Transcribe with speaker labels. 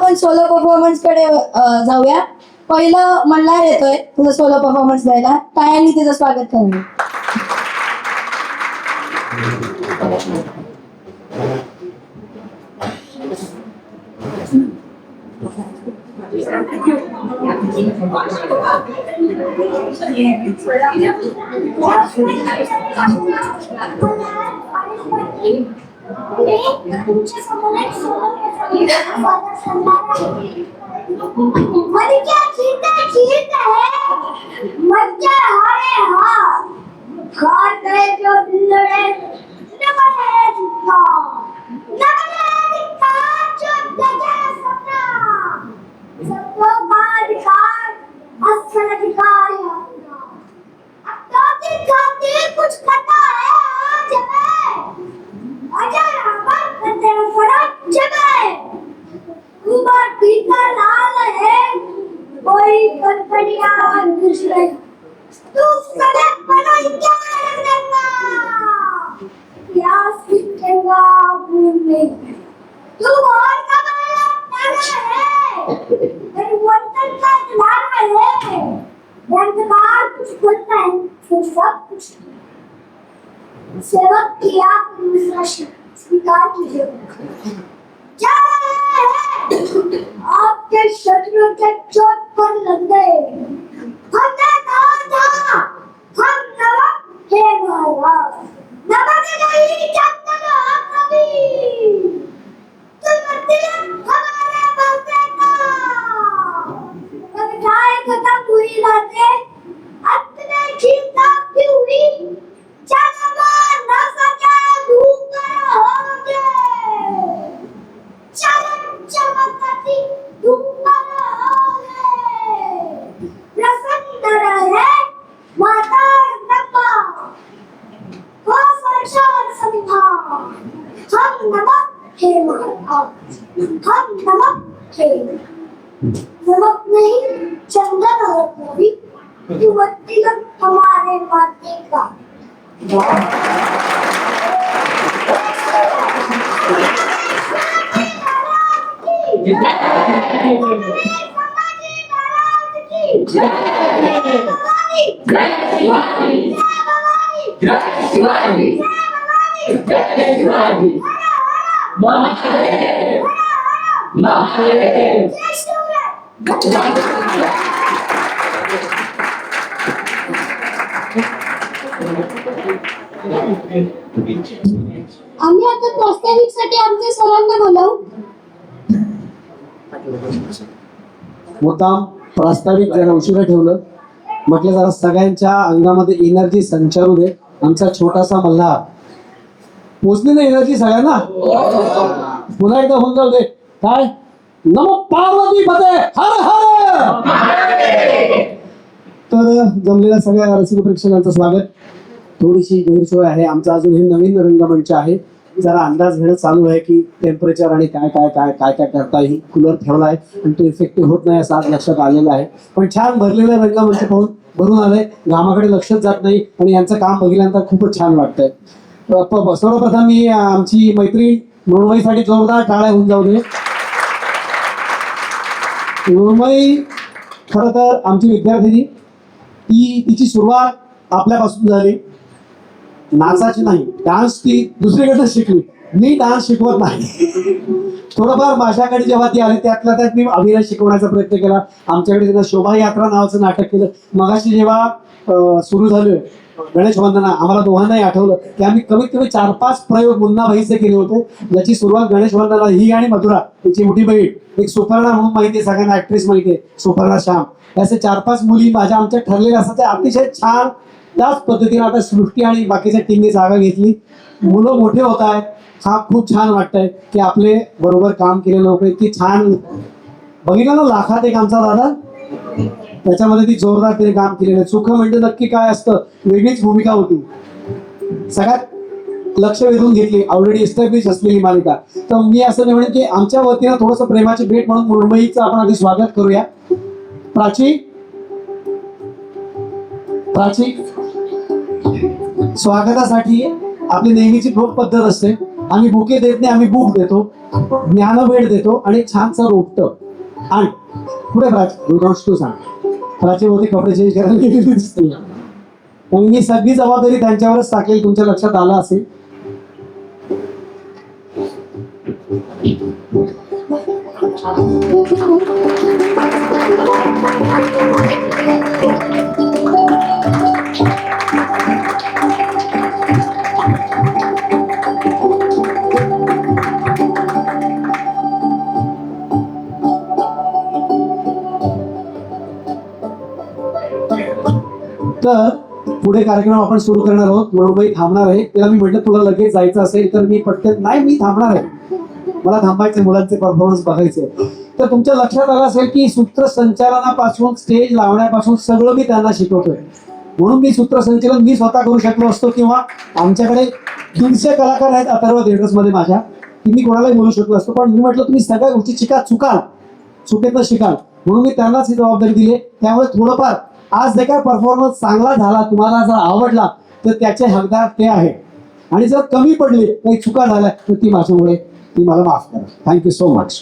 Speaker 1: आपण solo performance कडे जाऊया. पहिलं मल्हार येतोय तुझं सोलो परफॉर्मन्स द्यायला. टाळ्यांनी तिचं स्वागत करूया.
Speaker 2: सेवक किया दूसरा स्वीकार कीजिए। आपके शत्रु के चोट पर लग गए। हमने कहा था हम नमक है महाराज, नमक नहीं चंदन कभी। तुम हमारे बलते का कविताएं खत्म हुई रहते अपने खिलता क्यों हुई चमन न सके धूकर होगे चमन चमकती धूकर होगे प्रसन्न रहे माता नम्मा हो संसार संभा हम नमक है महाराज हम नमक है नमक नहीं चंदन और कोई युवतिगत हमारे माते का आम्ही आता प्रास्ताविकसाठी आमच्या सरांना बोलावू.
Speaker 3: मुद्दाम प्रास्ताविक जरा उशिरा ठेवलं. म्हटलं जरा सगळ्यांच्या अंगामध्ये एनर्जी संचारू दे. आमचा छोटासा मल्हार पोचली ना एनर्जी सगळ्यांना. पुन्हा एकदा होऊन जाऊ दे. काय नमो पार्वती पते हर हर. तर जमलेल्या सगळ्या रसिक प्रेक्षकांचं स्वागत. थोडीशी गैरसोय आहे. आमचा अजून हे नवीन रंगमंच आहे. जरा अंदाज घेणं चालू आहे की टेम्परेचर आणि काय काय काय काय काय करता येईल. कूलर ठेवलाय आणि तो इफेक्टिव्ह होत नाही असं आज लक्षात आलेलं आहे. पण छान भरलेलं रंगमंच पाहून भरून आलंय. घामाकडे लक्षच जात नाही आणि यांचं काम बघितल्यानंतर खूपच छान वाटतंय. सर्वप्रथम मी आमची मैत्री मृण्मयीसाठी जोरदार टाळ्या होऊन जाऊ दे. मृण्मयी खरं तर आमची विद्यार्थिनी. तिची सुरुवात आपल्यापासून झाली. नाचाची नाही, डान्स ती दुसरीकडे शिकली. मी डान्स शिकवत नाही. थोडंफार माझ्याकडे जेव्हा ती आली त्यातल्या त्यात मी अभिनय शिकवण्याचा प्रयत्न केला. आमच्याकडे तिनं शोभायात्रा नावाचं नाटक केलं. मगाशी जेव्हा सुरू झालं गणेश वंदना आम्हाला दोघांनाही आठवलं की आम्ही कमीत कमी 4-5 प्रयोग मुन्नाभाईचे केले होते. ज्याची सुरुवात गणेश वंदना ही आणि मधुरा तिची मोठी बहीण एक सुपर्णा म्हणून माहिती आहे सगळ्यांना, ऍक्ट्रेस माहिती आहे सुपर्णा श्याम. असे 4-5 मुली माझ्या आमच्या ठरलेल्या असतात. अतिशय छान त्याच पद्धतीने आता सृष्टी आणि बाकीच्या टीमने जागा घेतली. मुलं मोठे होत आहेत. हा खूप छान वाटतंय की आपले बरोबर काम केलेलं लोक इतकी छान. बघितलं ना लाखात एक आमचा दादा, त्याच्यामध्ये ती जोरदार तिने काम केलेलं. सुख म्हणजे नक्की काय असतं वेगळीच भूमिका होती. सगळ्यात लक्ष वेधून घेतली. ऑलरेडी एस्टॅब्लिश असलेली मालिका. तर मी असं नाही म्हणेन की आमच्या वतीनं थोडंसं प्रेमाची भेट म्हणून मृण्मयीचं आपण आधी स्वागत करूया. प्राची स्वागतासाठी आपली नेहमीची बुक पद्धत असते. आम्ही बुके देत नाही, आम्ही बुक देतो. ज्ञानवेळ देतो आणि छानसं रोपट आणि पुढे तू सांग प्राची होते कपडे चेंज करायला गेलेली दिसते. मग मी सगळी जबाबदारी त्यांच्यावरच टाकेल. तुमच्या लक्षात आलं असेल. तर पुढे कार्यक्रम आपण सुरू करणार आहोत. म्हणून थांबणार आहे. त्याला मी म्हटलं तुला लगेच जायचं असेल तर मी पटकन नाही मी थांबणार आहे. मला थांबायचे मुलांचे परफॉर्मन्स बघायचे. तर तुमच्या लक्षात आलं असेल की सूत्रसंचालनापासून स्टेज लावण्यापासून सगळं मी त्यांना शिकवतोय. म्हणून मी सूत्रसंचालन मी स्वतः करू शकलो असतो किंवा आमच्याकडे 300 कलाकार आहेत अथर्व थिएटर्स मध्ये माझ्या की मी कोणालाही बोलू शकलो असतो. पण मी म्हटलं तुम्ही सगळ्या गोष्टी चुकाल चुकीतनं शिकाल म्हणून मी त्यांनाच ही जबाबदारी दिली. त्यामुळे थोडंफार आज जे काय परफॉर्मन्स चांगला झाला तुम्हाला जर आवडला तर त्याचे हकदार ते आहे. आणि जर कमी पडले काही चुका झाल्या तर ती माझ्यामुळे ती मला माफ करा. Thank you so much.